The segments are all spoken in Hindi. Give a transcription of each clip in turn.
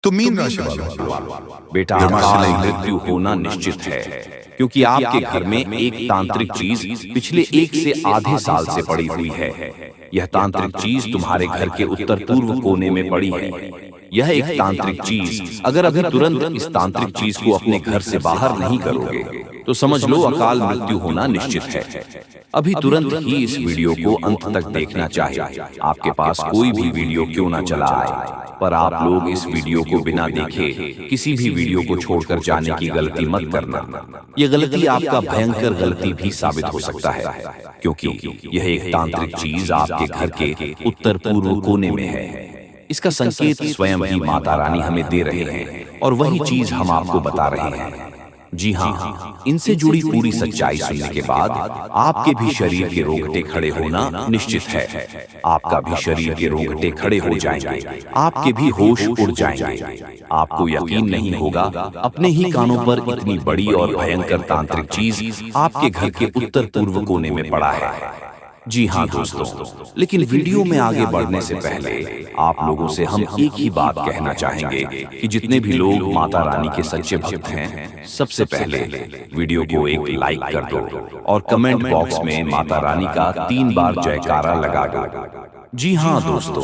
तो मीन राशि वालों, बेटा, आपकी मृत्यु होना निश्चित है, क्योंकि आपके घर में एक तांत्रिक चीज पिछले 1 से आधे साल से पड़ी हुई है। यह तांत्रिक चीज तुम्हारे घर के उत्तर पूर्व कोने में पड़ी है। यह एक तांत्रिक चीज, अगर अभी तुरंत इस तांत्रिक चीज को अपने घर से बाहर नहीं करोगे तो समझ लो अकाल मृत्यु होना निश्चित है। अभी तुरंत ही इस वीडियो को अंत तक देखना चाहिए। आपके पास कोई भी वीडियो क्यों ना चला आए, पर आप लोग इस वीडियो को बिना देखे किसी भी वीडियो को छोड़कर जाने की गलती मत करना। यह गलती आपका भयंकर गलती भी साबित हो सकता है, क्योंकि यह एक तांत्रिक चीज आपके घर के उत्तर पूर्व कोने में है। इसका संकेत स्वयं ही माता रानी हमें दे रहे हैं और वही चीज हम आपको बता रहे हैं। जी हाँ, इनसे जुड़ी पूरी सच्चाई सुनने के बाद आपके भी शरीर के रोंगटे खड़े होना निश्चित है। आपका भी शरीर के रोंगटे खड़े हो जाएंगे, आपके भी होश उड़ जाएंगे। आपको यकीन नहीं होगा, अपने ही कानों पर इतनी बड़ी और भयंकर तांत्रिक चीज आपके घर के उत्तर पूर्व कोने में पड़ा है। जी हाँ दोस्तों, लेकिन वीडियो में आगे बढ़ने से पहले आप लोगों से हम एक ही बात कहना चाहेंगे कि जितने भी लोग माता रानी के सच्चे भक्त हैं, सबसे पहले वीडियो को एक लाइक कर दो और कमेंट बॉक्स में माता रानी का 3 बार जयकारा लगा दो। जी हाँ दोस्तों,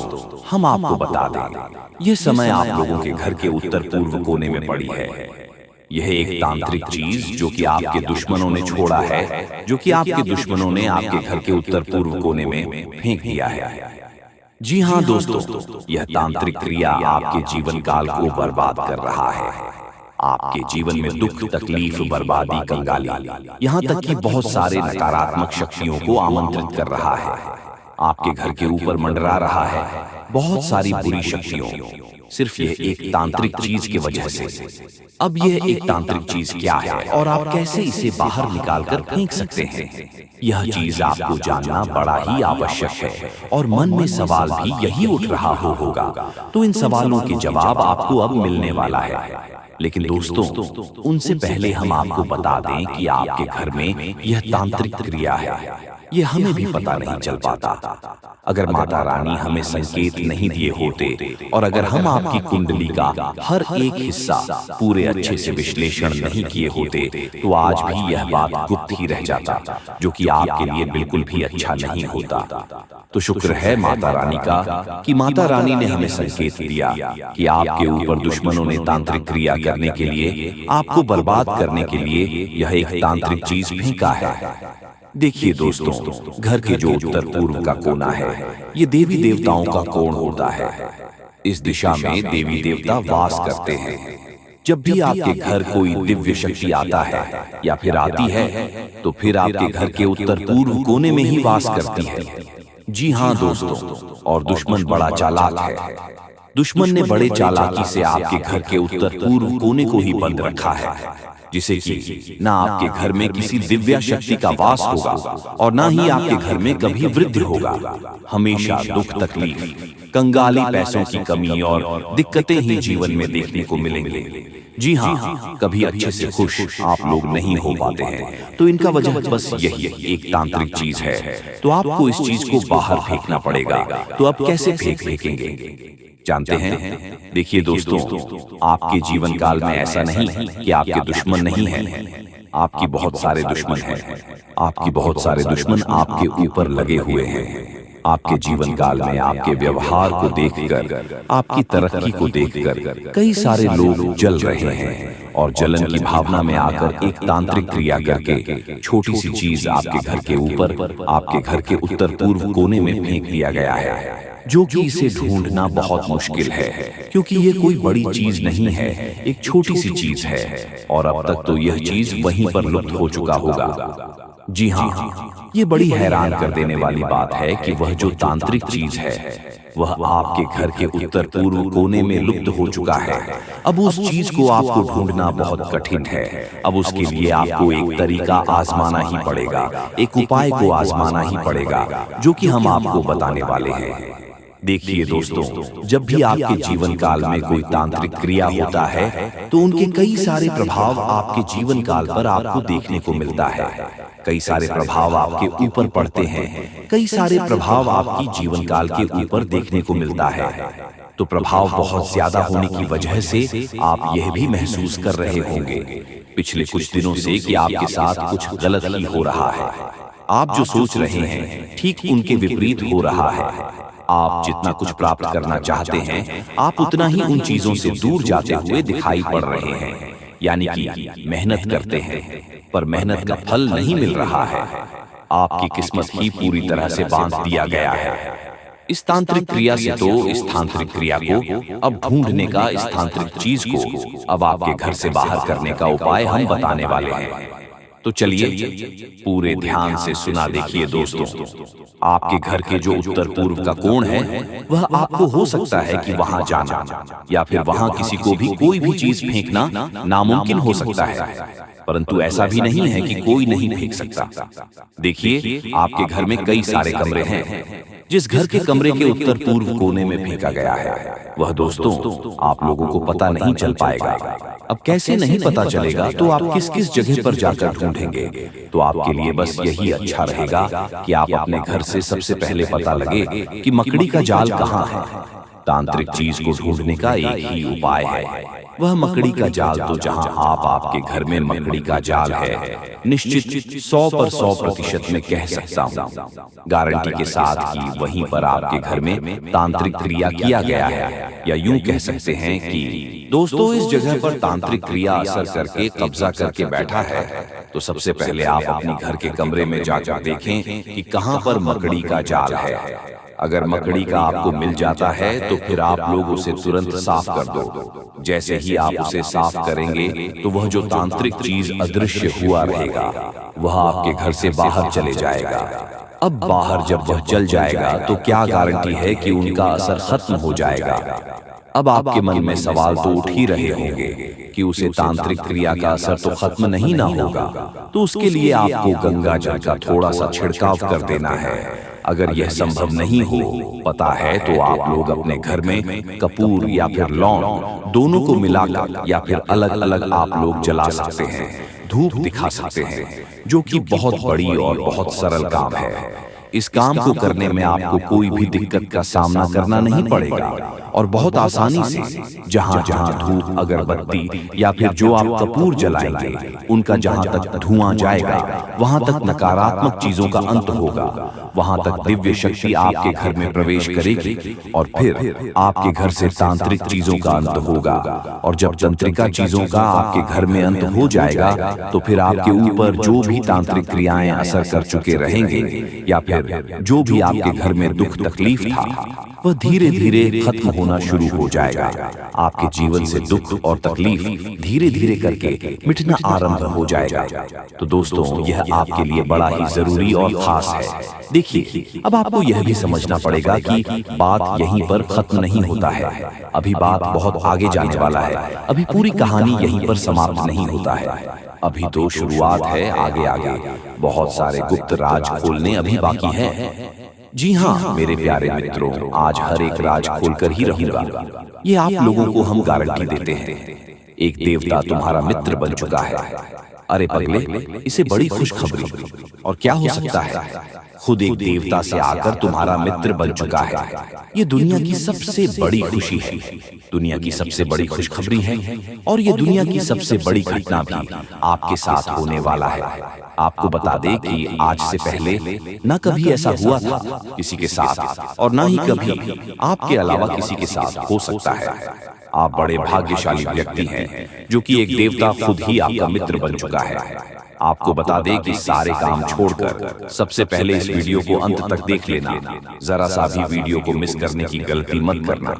हम आपको बता दें, यह समय आप लोगों के घर के उत्तर पूर्व कोने में पड़ी है। यह एक तांत्रिक चीज जो कि आपके दुश्मनों ने छोड़ा है, जो कि आपके दुश्मनों ने आपके घर के उत्तर पूर्व कोने में फेंक दिया है। जी हाँ दोस्तों, यह तांत्रिक क्रिया आपके जीवन काल को बर्बाद कर रहा है। आपके जीवन में दुख, तकलीफ, बर्बादी, कंगाली, यहाँ तक कि बहुत सारे नकारात्मक शक्तियों को आमंत्रित कर रहा है। आपके घर के ऊपर मंडरा रहा है बहुत सारी बुरी शक्तियों, सिर्फ यह एक तांत्रिक चीज की वजह से। अब यह एक तांत्रिक चीज क्या है और आप कैसे इसे बाहर निकालकर फेंक सकते हैं, यह चीज आपको जानना बड़ा ही आवश्यक है। और मन में सवाल भी यही उठ रहा होगा, तो इन सवालों के जवाब आपको अब मिलने वाला है। लेकिन दोस्तों, उनसे पहले हम आपको बता दें कि आपके घर में यह तांत्रिक क्रिया है, ये हमें भी पता नहीं चल पाता। अगर माता रानी हमें संकेत नहीं दिए होते और अगर हम आपकी कुंडली का हर एक हिस्सा पूरे अच्छे से विश्लेषण नहीं किए होते तो आज भी यह बात गुप्त ही रह जाता, जो कि आपके लिए बिल्कुल भी अच्छा नहीं होता। तो शुक्र है माता रानी का कि माता रानी ने हमें संकेत दिया कि आपके ऊपर दुश्मनों ने तांत्रिक क्रिया करने के लिए, आपको बर्बाद करने के लिए यह एक तांत्रिक चीज फेंका है। देखिए दोस्तों, घर के जो उत्तर पूर्व का कोना है, ये देवी देवताओं का कोण होता है। इस दिशा में देवी देवता वास करते हैं। जब भी आपके घर कोई दिव्य शक्ति आता है या फिर आती है, तो फिर आपके घर के उत्तर पूर्व कोने में ही वास करती है। जी हाँ दोस्तों, और दुश्मन बड़ा चालाक है। दुश्मन ने बड़े चालाकी से आपके घर के उत्तर पूर्व कोने को ही बंद रखा है, जिसे कि ना आपके घर में किसी दिव्या शक्ति का वास होगा और ना ही आपके घर में कभी वृद्धि होगा। हमेशा दुख, तकलीफ, कंगाली, पैसों की कमी और दिक्कतें ही जीवन में देखने को मिलेंगे। जी हाँ, कभी अच्छे से खुश आप लोग नहीं हो पाते हैं, तो इनका वजह बस यही एक तांत्रिक चीज है। तो आपको इस चीज को बाहर फेंकना पड़ेगा। तो अब कैसे फेंकेंगे जानते हैं? देखिए दोस्तों, आपके जीवन काल में ऐसा नहीं कि आपके दुश्मन नहीं हैं। आपकी बहुत सारे दुश्मन हैं। आपकी बहुत सारे दुश्मन आपके ऊपर लगे हुए हैं। आपके जीवन काल में आपके व्यवहार को देखकर, आपकी तरक्की को देखकर कई सारे लोग जल रहे हैं और जलन की भावना में आकर एक तांत्रिक क्रिया करके छोटी सी चीज आपके घर के ऊपर, आपके घर के उत्तर पूर्व कोने में फेंक दिया गया है, जो कि इसे ढूंढना बहुत मुश्किल है, क्योंकि ये कोई बड़ी चीज नहीं है, एक छोटी सी चीज है और अब तक तो यह चीज वहीं पर लुप्त हो चुका होगा। जी हाँ, ये बड़ी हैरान कर देने वाली बात है कि वह जो तांत्रिक चीज है वह आपके घर के उत्तर पूर्व कोने में लुप्त हो चुका है। अब उस चीज को आपको ढूंढना बहुत कठिन है। अब उसके लिए आपको एक तरीका आजमाना ही पड़ेगा, एक उपाय को आजमाना ही पड़ेगा, जो कि हम आपको बताने वाले हैं। देखिए दोस्तों, जब भी आपके जीवन काल में कोई तांत्रिक क्रिया होता है तो उनके कई सारे प्रभाव आपके जीवन काल पर आपको देखने को मिलता है। कई सारे प्रभाव आपके ऊपर पड़ते हैं, कई सारे प्रभाव आपकी जीवन काल के ऊपर देखने को मिलता है। तो प्रभाव बहुत ज्यादा होने की वजह से आप यह भी महसूस कर रहे होंगे पिछले कुछ दिनों से कि आपके साथ कुछ गलत ही हो रहा है। आप जो सोच रहे हैं ठीक उनके विपरीत हो रहा है। आप जितना कुछ प्राप्त करना चाहते हैं आप उतना ही उन चीजों से दूर जाते हुए दिखाई पड़ रहे हैं। यानी कि मेहनत करते हैं पर मेहनत का फल नहीं मिल रहा है। आपकी किस्मत ही पूरी तरह से बांध दिया गया है। इस तांत्रिक क्रिया से तो इस तांत्रिक क्रिया को अब ढूंढने का, इस तांत्रिक चीज को अब आपके घर से बाहर करने का उपाय हम बताने वाले हैं। तो चलिए पूरे ध्यान से सुना देखिए दोस्तों। आपके घर के जो उत्तर पूर्व का कोण है वह आपको हो सकता है कि वहां जाना या फिर वहां किसी को भी कोई भी चीज फेंकना नामुमकिन हो सकता है, परंतु ऐसा भी नहीं है कि कोई नहीं फेंक सकता। देखिए आपके घर में कई सारे कमरे हैं। जिस घर के कमरे के उत्तर पूर्व कोने में फेंका गया है वह दोस्तों आप लोगों को पता नहीं चल पाएगा। अब कैसे नहीं पता चलेगा तो आप किस किस जगह पर जाकर ढूंढेंगे? तो आपके लिए बस यही अच्छा रहेगा कि आप अपने घर से सबसे पहले पता लगे कि मकड़ी का जाल कहाँ है। तांत्रिक चीज को ढूंढने का एक ही उपाय है, वह मकड़ी का जाल। तो जहां आपके घर में मकड़ी का जाल है, निश्चित 100% में कह सकता हूँ गारंटी के साथ कि वहीं पर आपके घर में तांत्रिक क्रिया किया गया है। या यूं कह सकते हैं कि दोस्तों इस जगह पर तांत्रिक क्रिया असर करके कब्जा करके बैठा है। तो सबसे पहले आप अपने घर के कमरे में जाकर देखें कि कहां पर मकड़ी का जाल है। अगर मकड़ी का आपको मिल जाता है तो फिर आप लोग उसे तुरंत साफ कर दो। जैसे ही आप उसे साफ करेंगे तो वह जो तांत्रिक चीज अदृश्य हुआ रहेगा वह आपके घर से बाहर चले जाएगा। अब बाहर जब वह चल जाएगा तो क्या गारंटी है कि उनका असर खत्म हो जाएगा? अब आपके मन में सवाल तो उठ ही रहे होंगे कि उसे तांत्रिक क्रिया का असर तो खत्म नहीं ना होगा। तो उसके लिए आपको गंगा जल का थोड़ा सा छिड़काव कर देना है। अगर यह संभव नहीं हो पता है तो आप लोग अपने घर में कपूर या फिर लौंग दोनों को मिलाकर या फिर अलग अलग आप लोग जला सकते हैं, धूप दिखा सकते हैं, जो कि बहुत बड़ी और बहुत सरल काम है। इस काम को करने में आपको कोई भी दिक्कत का सामना करना नहीं पड़ेगा और बहुत आसानी से जहां जहां धूप, अगरबत्ती या फिर जो आप कपूर जलाएंगे उनका जहां तक धुआं जाएगा वहां तक नकारात्मक चीजों का अंत होगा। वहां तक दिव्य शक्ति आपके घर में प्रवेश करेगी और फिर आपके घर से तांत्रिक चीजों का अंत होगा। और जब तंत्रिका चीजों का आपके घर में अंत हो जाएगा तो फिर आपके ऊपर जो भी तांत्रिक क्रियाएं असर कर चुके रहेंगे या फिर जो भी आपके घर में दुख तकलीफ था वह धीरे धीरे खत्म होना शुरू हो जाएगा। आपके जीवन से दुख और तकलीफ धीरे धीरे करके मिटना आरंभ हो जाएगा। तो दोस्तों यह आपके लिए बड़ा ही जरूरी और खास है। देखिए अब आपको यह भी समझना पड़ेगा कि बात यहीं पर खत्म नहीं होता है, अभी बात बहुत आगे जाने वाला है। अभी पूरी कहानी यहीं पर समाप्त नहीं होता है, अभी तो शुरुआत है। आगे आगे बहुत सारे गुप्त राज खोलने अभी बाकी है। जी हाँ मेरे प्यारे मित्रों, आज हर एक राज खोलकर ही रहूंगा, ये आप लोगों को हम गारंटी देते हैं। एक देवता तुम्हारा मित्र बन चुका है। अरे पगले, इसे बड़ी खुशखबरी और क्या हो सकता है? खुद एक देवता से आकर तुम्हारा मित्र बन चुका है। ये दुनिया की सबसे बड़ी खुशी है, दुनिया की सबसे बड़ी खुशखबरी है और ये दुनिया की सबसे बड़ी घटना भी आपके साथ होने वाला है। आपको बता दे कि आज से पहले न कभी ऐसा हुआ था किसी के साथ और न ही कभी आपके अलावा किसी के साथ हो सकता है। आप बड़े भाग्यशाली व्यक्ति हैं जो कि एक देवता खुद ही आपका मित्र बन चुका है। आपको बता दें कि सारे काम छोड़कर सबसे पहले इस वीडियो को अंत तक देख लेना। जरा सा भी वीडियो को मिस करने की गलती मत करना,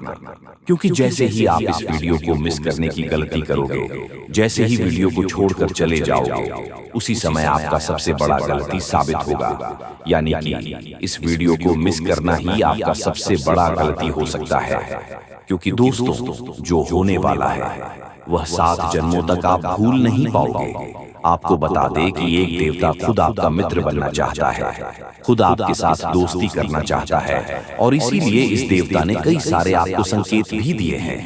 क्योंकि जैसे ही आप इस वीडियो को मिस करने की गलती करोगे, जैसे ही वीडियो को छोड़कर चले जाओगे, उसी समय आपका सबसे बड़ा गलती साबित होगा। यानी कि इस वीडियो को मिस करना ही आपका सबसे बड़ा गलती हो सकता है, क्योंकि दोस्तों जो होने वाला है वह 7 जन्मों तक आप भूल नहीं पाओगे। आपको बता दे कि एक देवता खुद आपका मित्र बनना चाहता है, खुद आपके साथ दोस्ती करना चाहता है और इसीलिए इस देवता ने कई सारे आपको संकेत भी दिए हैं,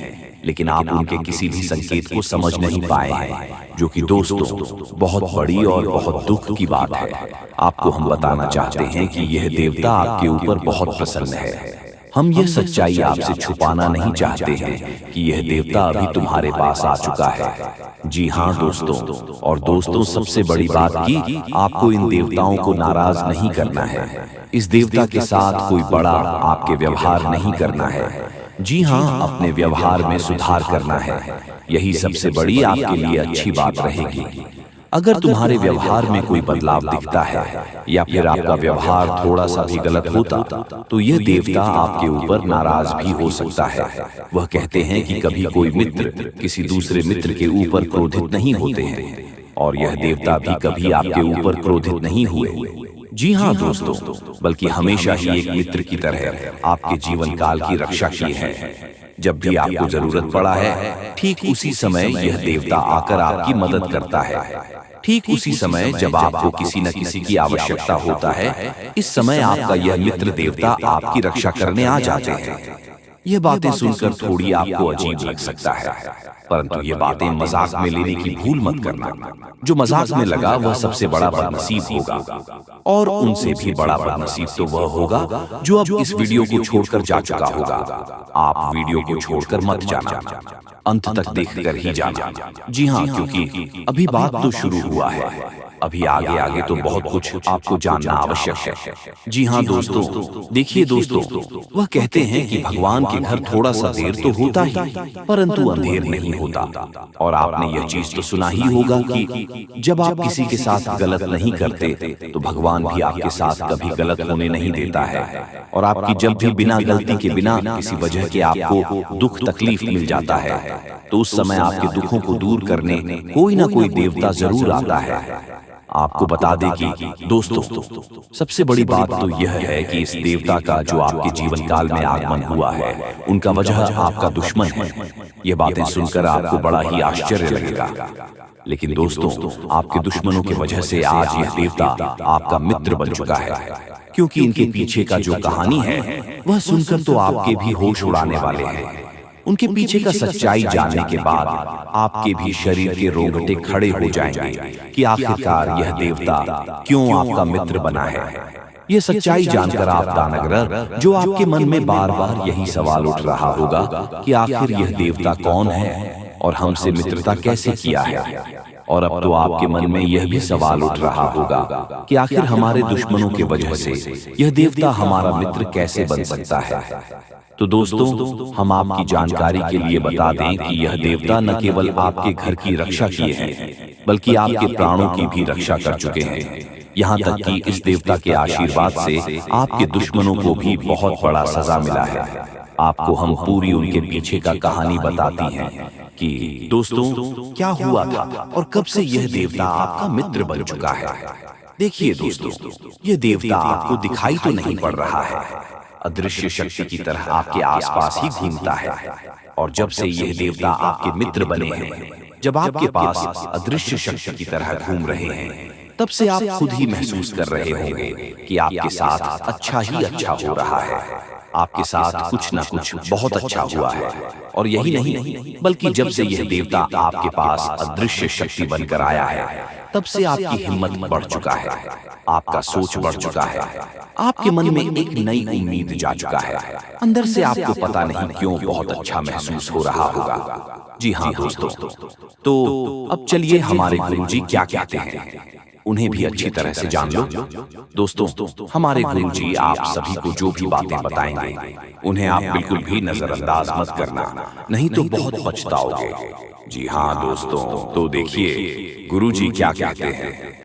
लेकिन आप उनके किसी भी संकेत को समझ नहीं पाए हैं, जो कि दोस्तों बहुत बड़ी और बहुत दुख की बात है। आपको हम बताना चाहते हैं कि यह देवता आपके ऊपर बहुत प्रसन्न है। हम यह सच्चाई आपसे छुपाना नहीं चाहते हैं कि यह देवता अभी तुम्हारे पास आ चुका है। जी हाँ दोस्तों, और दोस्तों सबसे बड़ी बात कि आपको इन देवताओं को नाराज नहीं करना है। इस देवता के साथ कोई बड़ा आपके व्यवहार नहीं करना है। जी हाँ, अपने व्यवहार में सुधार करना है। यही सबसे बड़ी आपके लिए अच्छी बात रहेगी। अगर तुम्हारे व्यवहार में कोई बदलाव दिखता है या फिर आपका व्यवहार थोड़ा सा भी गलत होता, तो यह देवता आपके ऊपर नाराज भी हो सकता है। वह कहते हैं कि कभी कोई मित्र किसी दूसरे मित्र के ऊपर क्रोधित नहीं होते हैं, और यह देवता भी कभी आपके ऊपर क्रोधित नहीं हुए। जी हाँ दोस्तों, बल्कि हमेशा ही एक मित्र की तरह आपके जीवन काल की रक्षा की है। जब भी आपको जरूरत पड़ा है, ठीक उसी समय यह देवता आकर आपकी मदद करता है। ठीक उसी समय जब आपको किसी न किसी की आवश्यकता होता है, इस समय आपका यह मित्र देवता आपकी रक्षा करने आ जाते हैं। यह बातें सुनकर थोड़ी आपको अजीब लग सकता है, परंतु ये बातें मजाक में लेने की भूल मत करना। जो मजाक में लगा वह सबसे बड़ा बदनसीब होगा, और उनसे भी बड़ा बदनसीब तो वह होगा जो अब इस वीडियो को छोड़कर जा चुका होगा। आप वीडियो को छोड़कर मत जाना, अंत तक देखकर ही जाना। जी हाँ, क्योंकि अभी बात तो शुरू हुआ है। अभी आगे आगे तो बहुत कुछ आपको जानना आवश्यक है। जी हाँ दोस्तों, देखिए दोस्तों, वह कहते हैं कि भगवान के घर थोड़ा सा देर तो होता ही, परंतु अंधेर नहीं होता। और आपने यह चीज तो सुना ही होगा कि जब आप किसी के साथ गलत नहीं करते, तो भगवान भी आपके साथ कभी गलत होने नहीं देता है। और आपकी जब भी बिना गलती के, बिना किसी वजह के आपको दुख तकलीफ मिल जाता है, तो उस समय आपके दुखों को दूर करने कोई ना कोई देवता जरूर आता है। आपको बता दें कि दोस्तों, सबसे बड़ी बात तो यह है कि इस देवता का जो आपके जीवन काल में आगमन हुआ है, उनका वजह आपका दुश्मन है। ये बातें सुनकर आपको बड़ा ही आश्चर्य लगेगा, लेकिन दोस्तों, आपके दुश्मनों की वजह से आज यह देवता आपका मित्र बन चुका है। क्योंकि इनके पीछे का जो कहानी है, वह सुनकर तो आपके भी होश उड़ाने वाले हैं। उनके पीछे का सच्चाई जानने के बाद आपके भी शरीर के रोंगटे खड़े हो जाएंगे कि आखिरकार यह देवता क्यों आपका मित्र बना है। यह सच्चाई जानकर आप दानगरर, जो आपके मन में बार बार यही सवाल उठ रहा होगा कि आखिर यह देवता कौन है और हमसे मित्रता कैसे किया है, और अब तो आपके मन में यह भी सवाल उठ रहा होगा कि आखिर हमारे दुश्मनों की वजह से यह देवता हमारा मित्र कैसे बन सकता है। तो दोस्तों, हम आपकी जानकारी के लिए बता दें कि यह देवता न केवल आपके घर की रक्षा किए हैं, बल्कि आपके प्राणों की भी रक्षा कर चुके हैं। यहाँ तक कि इस देवता के आशीर्वाद से आपके दुश्मनों को भी बहुत बड़ा सजा मिला है। आपको हम पूरी उनके पीछे का कहानी बताती हैं कि दोस्तों क्या हुआ था और कब से यह देवता आपका मित्र बन चुका है। देखिए दोस्तों, यह देवता आपको दिखाई तो नहीं पड़ रहा है, अदृश्य शक्ति की तरह आपके आसपास ही घूमता है। और जब से यह देवता आपके मित्र बने हैं, जब आपके पास अदृश्य शक्ति की तरह घूम रहे हैं, तब से आप खुद ही महसूस कर रहे होंगे कि आपके साथ अच्छा ही अच्छा हो रहा है। आपके साथ कुछ ना कुछ बहुत अच्छा हुआ है। और यही नहीं, बल्कि जब से यह देवता आपके पास अदृश्य शक्ति बनकर आया है, तब से आपकी हिम्मत बढ़ चुका है, आपका सोच बढ़ चुका है, आपके मन में एक नई उम्मीद जा चुका है। अंदर से आपको पता नहीं क्यों बहुत अच्छा महसूस हो रहा होगा। जी हाँ दोस्तों, तो अब चलिए हमारे गुरुजी क्या कहते हैं, उन्हें भी अच्छी तरह से जान लो। दोस्तों, हमारे गुरुजी आप सभी को जो भी बातें बताएंगे, उन्हें आप बिल्कुल भी नजरअंदाज मत करना, नहीं तो बहुत पछताओगे। जी हाँ दोस्तों, तो देखिए गुरुजी क्या कहते हैं।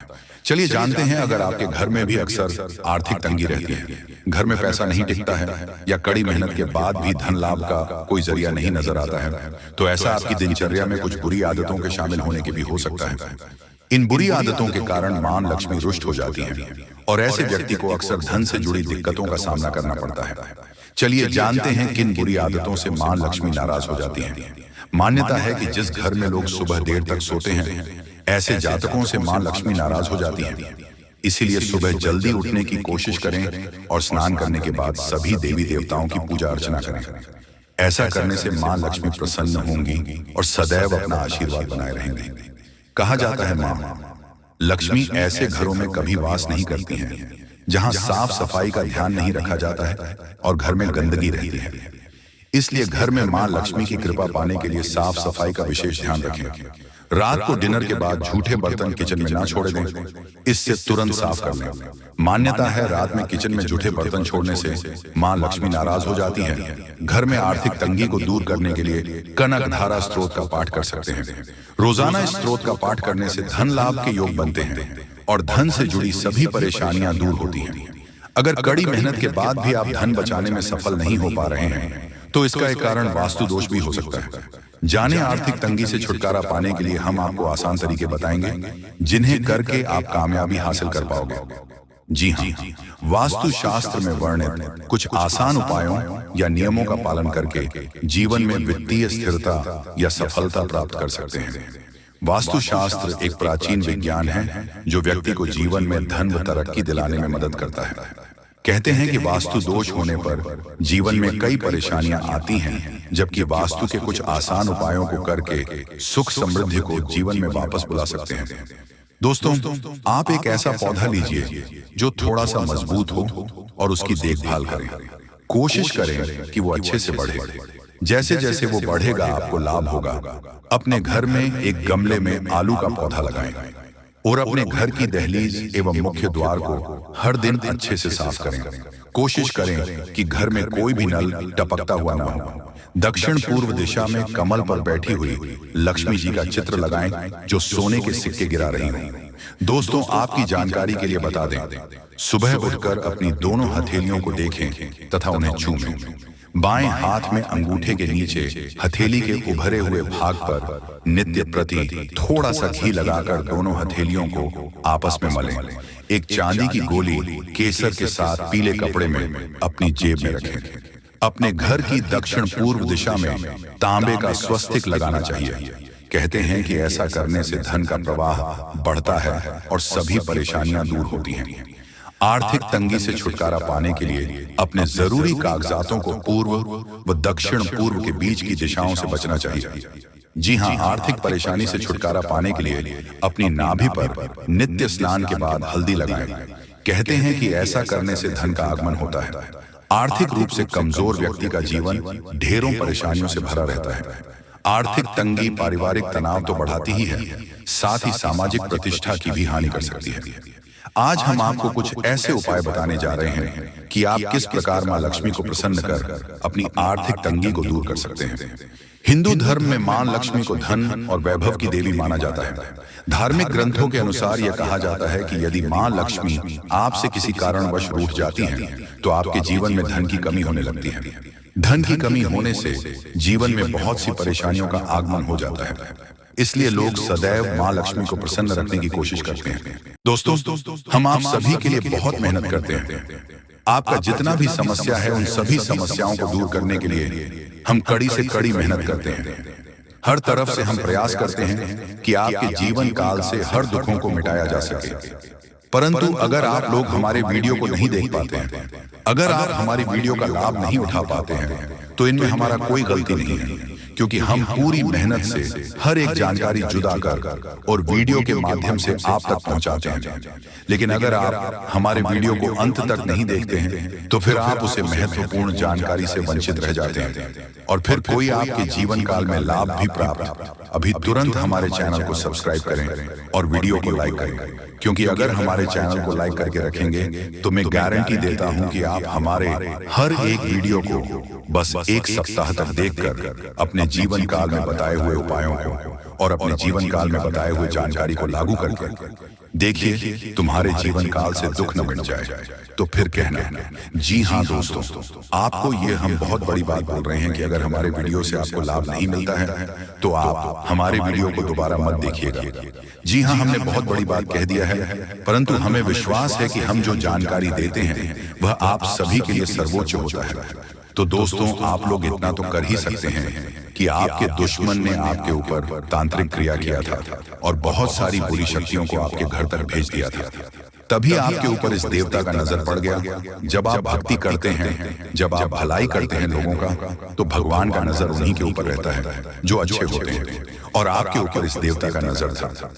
चलिए जानते हैं, अगर आपके घर में भी अक्सर आर्थिक तंगी रहती है, घर में पैसा नहीं टिकता है, या कड़ी मेहनत के बाद भी धन लाभ का कोई जरिया नहीं नजर आता है, तो ऐसा आपकी दिनचर्या में कुछ बुरी आदतों के शामिल होने की भी हो सकता है। इन बुरी आदतों के कारण मां लक्ष्मी रुष्ट हो जाती है, और ऐसे व्यक्ति को अक्सर धन से जुड़ी दिक्कतों का सामना करना पड़ता है। चलिए जानते हैं किन बुरी आदतों से मां लक्ष्मी नाराज हो जाती है। मान्यता है कि जिस घर में लोग सुबह देर तक सोते हैं, ऐसे जातकों से मां लक्ष्मी नाराज हो जाती हैं। इसीलिए सुबह जल्दी उठने की कोशिश करें और स्नान करने के बाद सभी देवी देवताओं की पूजा अर्चना करें। ऐसा करने से मां लक्ष्मी प्रसन्न होंगी और सदैव अपना आशीर्वाद बनाए रहेंगे। कहा जाता है मां लक्ष्मी ऐसे घरों में कभी वास नहीं करती हैं जहां साफ सफाई का ध्यान नहीं रखा जाता है और घर में गंदगी रहती है। इसलिए घर में मां लक्ष्मी की कृपा पाने के लिए साफ सफाई का विशेष ध्यान रखें। रात को डिनर के बाद झूठे बर्तन किचन में ना छोड़ दें, इससे तुरंत साफ कर लें। मान्यता है रात में किचन में झूठे बर्तन छोड़ने से मां लक्ष्मी नाराज हो जाती है। घर में आर्थिक तंगी को दूर करने के लिए कनक धारा स्त्रोत का पाठ कर सकते हैं। रोजाना इस स्त्रोत का पाठ करने से धन लाभ के योग बनते हैं और धन से जुड़ी सभी परेशानियां दूर होती हैं। अगर कड़ी मेहनत के बाद भी आप धन बचाने में सफल नहीं हो पा रहे हैं तो इसका एक कारण वास्तु दोष भी हो सकता है। जाने आर्थिक तंगी से छुटकारा पाने के लिए हम आपको आसान तरीके बताएंगे जिन्हें करके आप कामयाबी हासिल कर पाओगे। जी हाँ, वास्तु शास्त्र में वर्णित कुछ आसान उपायों या नियमों का पालन करके जीवन में वित्तीय स्थिरता या सफलता प्राप्त कर सकते हैं। वास्तु शास्त्र एक प्राचीन विज्ञान है जो व्यक्ति को जीवन में धन व तरक्की दिलाने में मदद करता है। कहते हैं कि वास्तु दोष होने पर जीवन में कई परेशानियां आती हैं, जबकि वास्तु के कुछ आसान उपायों को करके सुख समृद्धि को जीवन में वापस बुला सकते हैं। दोस्तों, आप एक ऐसा पौधा लीजिए जो थोड़ा सा मजबूत हो और उसकी देखभाल करें। कोशिश करें कि वो अच्छे से बढ़े। जैसे जैसे वो बढ़ेगा आपको लाभ होगा। अपने घर में एक गमले में आलू का पौधा लगाएं और अपने घर की दहलीज एवं मुख्य द्वार को हर दिन अच्छे से साफ करें। कोशिश करें कि घर में कोई भी नल टपकता हुआ ना हो। दक्षिण पूर्व दिशा में कमल पर बैठी हुई लक्ष्मी जी का चित्र लगाएं जो सोने के सिक्के गिरा रही हो। दोस्तों, आपकी जानकारी के लिए बता दें, सुबह उठकर अपनी दोनों हथेलियों को देखें तथा उन्हें छूएं। बाएं हाथ में अंगूठे के नीचे हथेली के उभरे हुए भाग पर नित्य प्रति थोड़ा सा घी लगाकर दोनों हथेलियों को आपस में मलें। एक चांदी की गोली केसर के साथ पीले कपड़े में अपनी जेब में रखें। अपने घर की दक्षिण पूर्व दिशा में तांबे का स्वस्तिक लगाना चाहिए। कहते हैं कि ऐसा करने से धन का प्रवाह बढ़ता है और सभी परेशानियां दूर होती हैं। आर्थिक तंगी से छुटकारा पाने के लिए अपने जरूरी कागजातों को पूर्व व दक्षिण पूर्व के बीच की दिशाओं से बचना चाहिए। जी हाँ, आर्थिक परेशानी से छुटकारा पाने के लिए अपनी नाभि पर नित्य स्नान के बाद हल्दी लगाएं। कहते हैं कि ऐसा करने से धन का आगमन होता है। आर्थिक रूप से कमजोर व्यक्ति का जीवन ढेरों परेशानियों से भरा रहता है। आर्थिक तंगी पारिवारिक तनाव तो बढ़ाती ही है, साथ ही सामाजिक प्रतिष्ठा की भी हानि कर सकती है। आज हम आपको कुछ ऐसे उपाय बताने जा रहे हैं कि आप किस प्रकार मां लक्ष्मी को प्रसन्न कर अपनी आर्थिक तंगी को दूर कर सकते हैं। हिंदू धर्म में मां लक्ष्मी को धन और वैभव की देवी माना जाता है। धार्मिक ग्रंथों के अनुसार यह कहा जाता है कि यदि मां लक्ष्मी आपसे किसी कारणवश रूठ जाती हैं, तो आपके जीवन में धन की कमी होने लगती है। धन की कमी होने से जीवन में बहुत सी परेशानियों का आगमन हो जाता है। इसलिए लोग सदैव मां लक्ष्मी को प्रसन्न रखने की कोशिश करते हैं। दोस्तों, हम आप सभी के लिए बहुत मेहनत करते हैं। आपका जितना भी समस्या है उन सभी समस्याओं को दूर करने के लिए हम कड़ी से कड़ी मेहनत करते हैं। हर तरफ से हम प्रयास करते हैं कि आपके जीवन काल से हर दुखों को मिटाया जा सके। परंतु अगर आप लोग हमारे वीडियो को नहीं देख पाते हैं, अगर आप हमारी वीडियो का लाभ नहीं उठा पाते हैं, तो इनमें हमारा कोई गलती नहीं है, क्योंकि हम पूरी मेहनत से हर एक जानकारी जुदा कर और वीडियो के माध्यम से आप तक पहुंचाते हैं। लेकिन अगर आप हमारे वीडियो को अंत तक नहीं देखते हैं, तो फिर आप उसे महत्वपूर्ण जानकारी से वंचित रह जाते हैं और फिर कोई आपके जीवन काल में लाभ भी प्राप्त। अभी तुरंत हमारे चैनल को सब्सक्राइब करें और वीडियो को लाइक करें, क्योंकि अगर हमारे चैनल को लाइक करके रखेंगे तो मैं गारंटी देता हूं कि आप हमारे हर एक वीडियो को बस एक सप्ताह तक देखकर अपने जीवन काल में बताए हुए उपायों को और अपने जीवन काल में बताए हुए जानकारी को लागू करके देखिए, तुम्हारे जीवन काल से दुख न मिट जाए तो फिर कहना। जी हाँ दोस्तों, आपको ये हम बहुत बड़ी बात बोल रहे हैं कि अगर हमारे वीडियो से आपको लाभ नहीं मिलता है तो आप हमारे वीडियो को दोबारा मत देखिएगा। जी हाँ, हमने बहुत बड़ी बात कह दिया है, परंतु हमें विश्वास है कि हम जो जानकारी देते हैं वह आप सभी के लिए सर्वोच्च होता है। तो दोस्तों, आप लोग इतना तो कर ही सकते हैं कि आपके दुश्मन ने आपके ऊपर तांत्रिक क्रिया किया था और बहुत सारी बुरी शक्तियों को आपके घर तक भेज दिया था। तभी आपके ऊपर इस देवता का नजर पड़ गया। जब आप भक्ति करते हैं, जब आप भलाई करते हैं लोगों का, तो भगवान का नजर उन्हीं के ऊपर रहता है जो अच्छे होते हैं, और आपके ऊपर इस देवता का नजर था।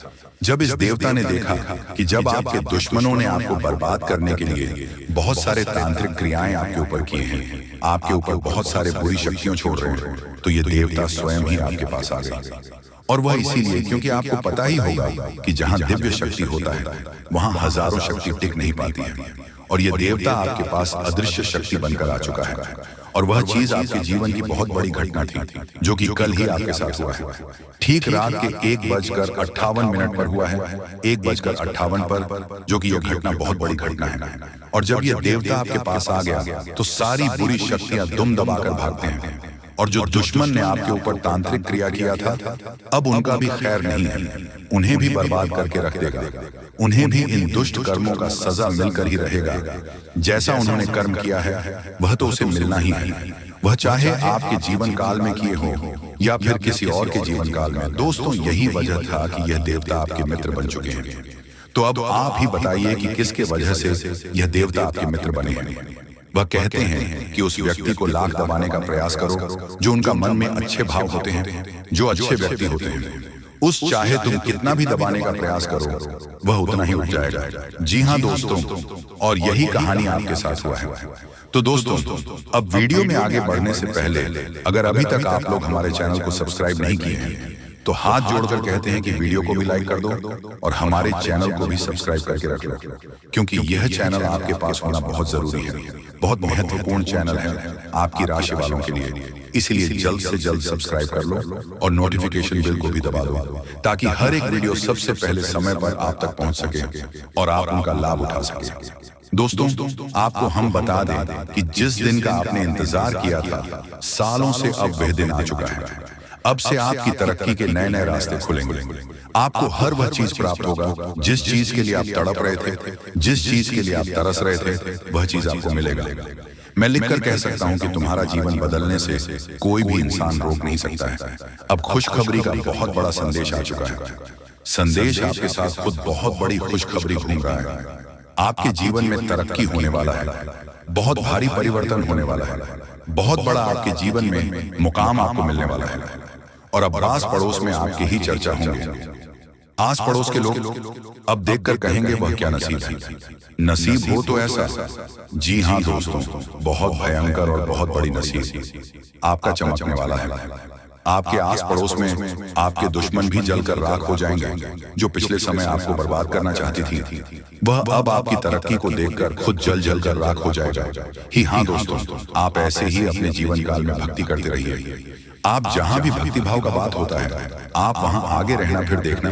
जब इस देवता ने देखा कि जब आपके दुश्मनों ने आपको बर्बाद करने के लिए बहुत सारे तांत्रिक क्रियाएं आपके ऊपर किए हैं, आपके ऊपर बहुत सारे बुरी शक्तियां छोड़ रहे हैं, तो ये देवता स्वयं ही आपके पास आ गए। और वह इसीलिए क्योंकि आपको पता ही होगा कि जहां दिव्य शक्ति होता है वहां हजारों शक्ति टिक नहीं पाती है, और यह देवता आपके पास अदृश्य शक्ति बनकर आ चुका है। और वह चीज आपके जीवन की बहुत बड़ी घटना थी जो कि कल ही आपके साथ हुआ है। ठीक रात के 1:58 पर हुआ है, 1:58 पर, जो कि यह घटना बहुत बड़ी घटना है। और जब यह देवता आपके पास आ गया तो सारी बुरी शक्तियां दुम दबाकर भागते हैं, और जो दुश्मन ने आपके ऊपर तांत्रिक क्रिया किया था अब उनका भी खैर नहीं है, उन्हें भी बर्बाद करके रख देगा। उन्हें भी इन दुष्ट कर्मों का सजा मिलकर ही रहेगा। जैसा उन्होंने कर्म किया है वह तो उसे मिलना ही है, वह चाहे आपके जीवन काल में किए हो या फिर किसी और के जीवन काल में। दोस्तों, यही वजह था कि यह देवता आपके मित्र बन चुके हैं। तो अब आप ही बताइए कि किसके वजह से यह देवता आपके मित्र बने हैं। वह कहते हैं कि उस व्यक्ति को लाख दबाने का प्रयास करो जो उनका मन में अच्छे भाव होते हैं, जो अच्छे व्यक्ति होते हैं। उस चाहे तुम कितना भी दबाने का प्रयास करो वह उतना ही उठ जाएगा। जी हाँ दोस्तों, और यही कहानी आपके साथ हुआ है। तो दोस्तों, अब वीडियो में आगे बढ़ने से पहले अगर अभी तक आप लोग हमारे चैनल को सब्सक्राइब नहीं किए हैं तो हाथ जोड़कर कहते हैं कि वीडियो को भी लाइक कर दो और हमारे चैनल को भी सब्सक्राइब करके रख लो, क्योंकि यह चैनल आपके पास होना बहुत जरूरी है, बहुत महत्वपूर्ण चैनल है आपकी राशि वालों के लिए। इसलिए जल्द से जल्द सब्सक्राइब कर लो और नोटिफिकेशन बेल को भी दबा दो, ताकि हर एक वीडियो सबसे पहले समय पर आप तक पहुंच सके और आप उनका लाभ उठा सके। दोस्तों, आपको हम बता दें कि जिस दिन का आपने इंतजार किया था, सालों से अब वह दिन आ चुका है। अब से आपकी तरक्की के नए नए रास्ते खुलेंगे। आपको हर वह चीज प्राप्त होगा जिस चीज के लिए आप तड़प रहे थे, जिस चीज के लिए आप तरस रहे थे, वह चीज आपको मिलेगा। मैं लिखकर कह सकता हूं कि तुम्हारा जीवन बदलने से कोई भी इंसान रोक नहीं सकता है। अब खुशखबरी का बहुत बड़ा संदेश आ चुका है। संदेश आपके साथ खुद बहुत बड़ी खुशखबरी घूम रहा है। आपके जीवन में तरक्की होने वाला है, बहुत भारी परिवर्तन होने वाला है, बहुत बड़ा आपके जीवन में मुकाम आपको मिलने वाला है। और अब आस पड़ोस में आपकी ही चर्चा होंगे। आस पड़ोस के लोग अब देखकर कहेंगे वह क्या नसीब है। नसीब हो तो ऐसा, जी हाँ दोस्तों, बहुत भयंकर और बहुत बड़ी नसीब आपका चमकने वाला है। आपके आस पड़ोस में आपके दुश्मन भी जलकर राख हो जाएंगे। जो पिछले समय आपको बर्बाद करना चाहती थी वह अब आपकी तरक्की को देखकर खुद जल जल कर राख हो जाएगा। ही हाँ दोस्तों, आप ऐसे ही अपने जीवन काल में भक्ति करते रहिए। आप जहां भी भक्ति भाव का बात होता है आप वहां आगे रहना, फिर देखना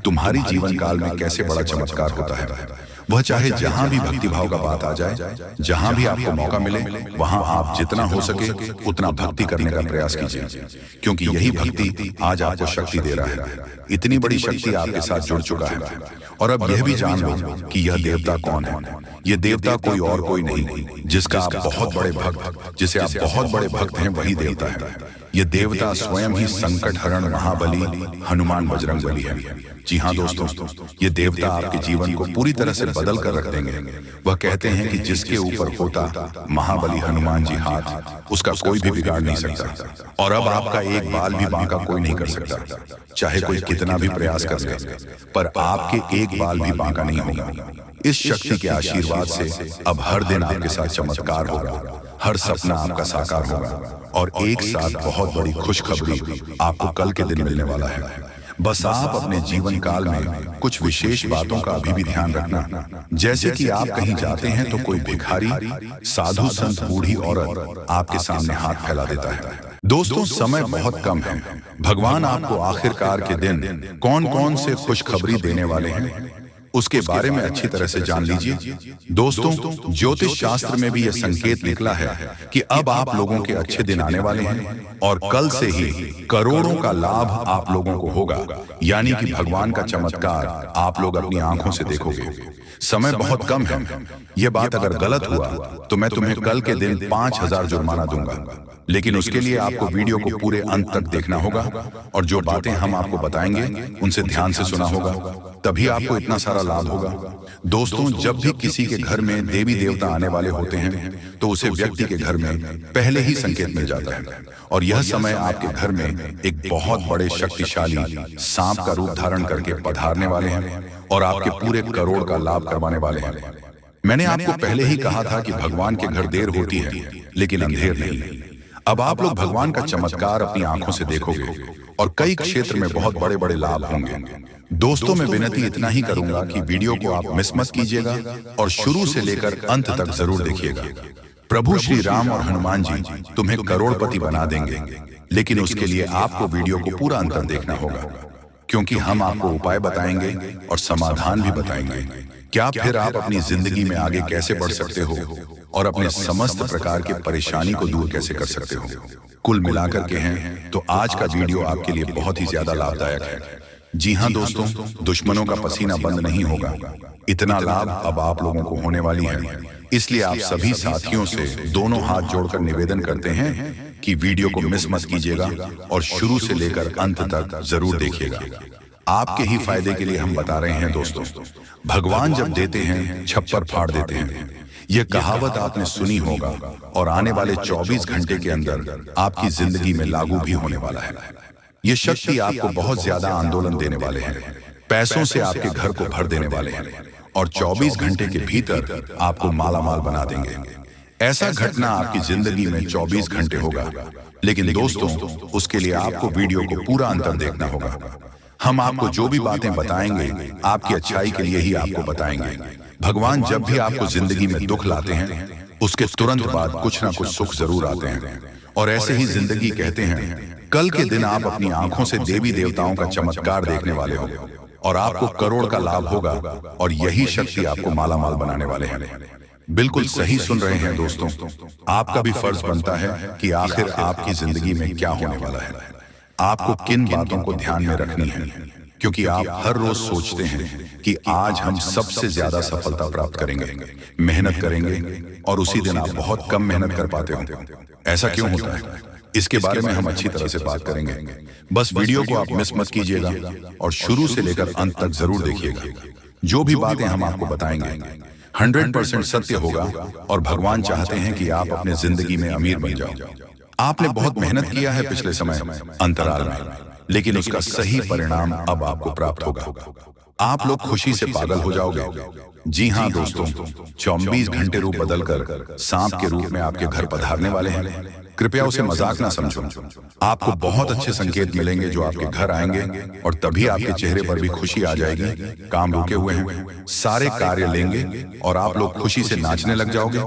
तुम्हारी जीवन काल में कैसे बड़ा चमत्कार होता है। वह चाहे जहां भी भक्ति भाव का बात आ जाए, जहां भी आपको मौका मिले, वहां आप जितना हो सके उतना भक्ति करने का प्रयास कीजिए, क्योंकि यही भक्ति आज आपको शक्ति दे रहा है। इतनी बड़ी शक्ति आपके साथ जुड़ चुका है। और अब यह भी जान लो कि यह देवता कौन है। यह देवता कोई और कोई नहीं, जिसका आप बहुत बड़े भक्त, जिसे आप बहुत बड़े भक्त हैं, वही देवता है। यह देवता स्वयं ही संकट हरण महाबली हनुमान बजरंगबली है। जी हाँ दोस्तों, ये देवता आपके जीवन को पूरी तरह से बदल कर रख देंगे। वह कहते हैं कि जिसके ऊपर होता महाबली हनुमान जी हाथ, उसका कोई भी बिगाड़ नहीं सकता। और अब आपका एक बाल भी बांका कोई नहीं कर सकता, चाहे कोई कितना भी प्रयास कर ले, पर आपके एक बाल भी बांका नहीं होगा। इस शक्ति के आशीर्वाद से अब हर दिन आपके साथ चमत्कार होगा, हर सपना आपका साकार होगा, और एक साथ बहुत बड़ी खुशखबरी आपको कल के दिन मिलने वाला है। बस आप अपने जीवन काल में कुछ विशेष बातों का अभी भी ध्यान रखना, जैसे कि आप कहीं जाते हैं तो कोई भिखारी, साधु संत, बूढ़ी औरत आपके सामने हाथ फैला देता है। दोस्तों, समय बहुत कम है। भगवान आपको आखिरकार के दिन कौन कौन से खुशखबरी देने वाले हैं उसके बारे में अच्छी तरह से जान लीजिए। दोस्तों, ज्योतिष शास्त्र में भी यह संकेत निकला है कि अब आप लोगों के अच्छे दिन आने वाले हैं, और कल से ही करोड़ों का लाभ आप लोगों को होगा। यानी कि भगवान का चमत्कार आप लोग अपनी आंखों से देखोगे। समय बहुत कम है। यह बात अगर गलत हुआ तो मैं तुम्हें कल के दिन 5000 जुर्माना दूंगा। लेकिन उसके लिए आपको वीडियो को पूरे अंत तक देखना होगा और जो बातें हम आपको बताएंगे उनसे ध्यान से सुना होगा, तभी आपको इतना सारा लाभ होगा। दोस्तों, जब भी किसी के घर में देवी देवता आने वाले होते हैं तो उसे व्यक्ति के घर में पहले ही संकेत मिल जाता है और यह समय आपके घर में एक बहुत बड़े शक्तिशाली सांप का रूप धारण करके पधारने वाले हैं और आपके पूरे करोड़ का लाभ करवाने वाले हैं। मैंने आपको पहले ही कहा था कि भगवान के घर देर होती है लेकिन अंधेर नहीं। अब आप लोग भगवान का चमत्कार अपनी आंखों से देखोगे और कई क्षेत्र में बहुत बड़े बड़े लाभ होंगे। दोस्तों, मैं विनती इतना ही करूंगा कि वीडियो को आप मिस मत कीजिएगा और शुरू से लेकर अंत तक जरूर देखिएगा। प्रभु श्री राम और हनुमान जी तुम्हें करोड़पति बना देंगे, लेकिन उसके लिए आपको वीडियो को पूरा अंत तक देखना होगा, क्योंकि हम आपको उपाय बताएंगे और समाधान भी बताएंगे। क्या फिर आप अपनी जिंदगी में आगे कैसे बढ़ सकते हो और अपने समस्त प्रकार के परेशानी को दूर कैसे कर सकते हो। कुल मिलाकर के हैं तो आज का वीडियो आपके लिए बहुत ही ज्यादा लाभदायक है। जी हाँ दोस्तों, दुश्मनों का पसीना बंद नहीं होगा। इतना लाभ अब आप लोगों को होने वाली है, इसलिए आप सभी साथियों से दोनों हाथ जोड़कर निवेदन करते हैं कि वीडियो को मिस मत कीजिएगा और शुरू से लेकर अंत तक जरूर देखिएगा। आपके ही फायदे के लिए हम बता रहे हैं दोस्तों। भगवान जब देते हैं छप्पर फाड़ देते हैं, यह कहावत आपने सुनी होगा और आने वाले 24 घंटे के अंदर आपकी जिंदगी में लागू भी होने वाला है। ये शक्ति आपको बहुत ज्यादा आंदोलन देने वाले हैं, पैसों से आपके घर को भर देने वाले हैं और 24 घंटे के भीतर आपको मालामाल बना देंगे। ऐसा घटना आपकी जिंदगी में 24 घंटे होगा, लेकिन दोस्तों उसके लिए आपको वीडियो को पूरा अंतर देखना होगा। हम आपको जो भी बातें बताएंगे आपकी अच्छाई के लिए ही आपको बताएंगे। भगवान जब भी आपको जिंदगी में दुख लाते हैं उसके तुरंत बाद कुछ ना कुछ सुख जरूर आते हैं और ऐसे ही जिंदगी कहते हैं। कल के दिन आप अपनी आंखों से देवी देवताओं का चमत्कार देखने वाले हो और आपको करोड़ का लाभ होगा और यही शक्ति आपको मालामाल बनाने वाले हैं। बिल्कुल सही सुन रहे हैं दोस्तों। आपका भी फर्ज बनता है कि आखिर आपकी जिंदगी में क्या होने वाला है, आपको किन बातों को ध्यान में रखनी है, क्योंकि आप हर रोज सोचते हैं कि आज हम सबसे ज्यादा सफलता प्राप्त करेंगे, मेहनत करेंगे और उसी दिन आप बहुत कम मेहनत कर पाते हो। ऐसा क्यों होता है, इसके बारे में हम अच्छी तरह से बात करेंगे। बस वीडियो को आप मिस मत कीजिएगा और शुरू से लेकर अंत तक जरूर देखिएगा। जो भी बातें हम आपको बताएंगे 100% सत्य होगा और भगवान चाहते हैं कि आप अपने जिंदगी में अमीर बन जाओ। आपने बहुत मेहनत किया है पिछले समय अंतराल में, लेकिन उसका सही परिणाम अब आपको प्राप्त होगा। आप लोग खुशी से पागल हो जाओगे। जी हाँ दोस्तों, 24 घंटे रूप बदलकर सांप के रूप में आपके घर पधारने वाले हैं। कृपया उसे मजाक ना समझो। आपको बहुत अच्छे संकेत मिलेंगे जो आपके घर आएंगे और तभी आपके चेहरे पर भी खुशी आ जाएगी। काम रुके हुए हैं, सारे कार्य लेंगे और आप लोग खुशी से नाचने लग जाओगे।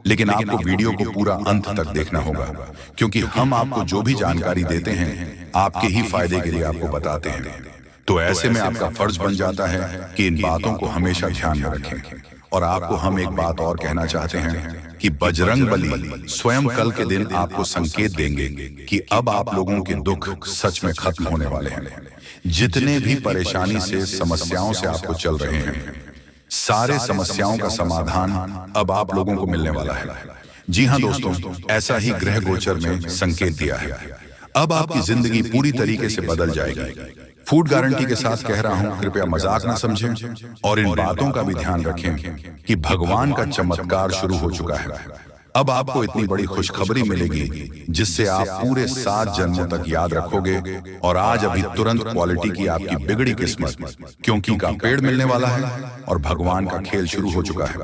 लेकिन आपको वीडियो को पूरा अंत तक देखना होगा, क्योंकि हम आपको जो भी जानकारी देते हैं आपके ही फायदे के लिए आपको बताते हैं। तो ऐसे में आपका फर्ज बन जाता है कि इन बातों को हमेशा ध्यान में रखें। और आपको हम एक बात और कहना चाहते हैं कि बजरंग बली स्वयं कल के दिन आपको संकेत देंगे कि अब आप लोगों के दुख सच में खत्म होने वाले हैं। जितने भी परेशानी से समस्याओं से आपको चल रहे हैं, सारे समस्याओं का समाधान अब आप लोगों को मिलने वाला है। जी हाँ दोस्तों, ऐसा ही ग्रह गोचर में संकेत दिया है। अब आपकी जिंदगी पूरी तरीके से बदल जाएगी। फूड गारंटी के साथ कह रहा हूं, कृपया मजाक ना समझें और इन बातों का भी ध्यान रखें कि भगवान का चमत्कार शुरू हो चुका है। अब आपको इतनी बड़ी खुशखबरी मिलेगी जिससे आप पूरे 7 जन्मों तक याद रखोगे। और आज अभी तुरंत क्वालिटी की आपकी बिगड़ी किस्मत क्योंकि का पेड़ मिलने वाला है और भगवान का खेल शुरू हो चुका है।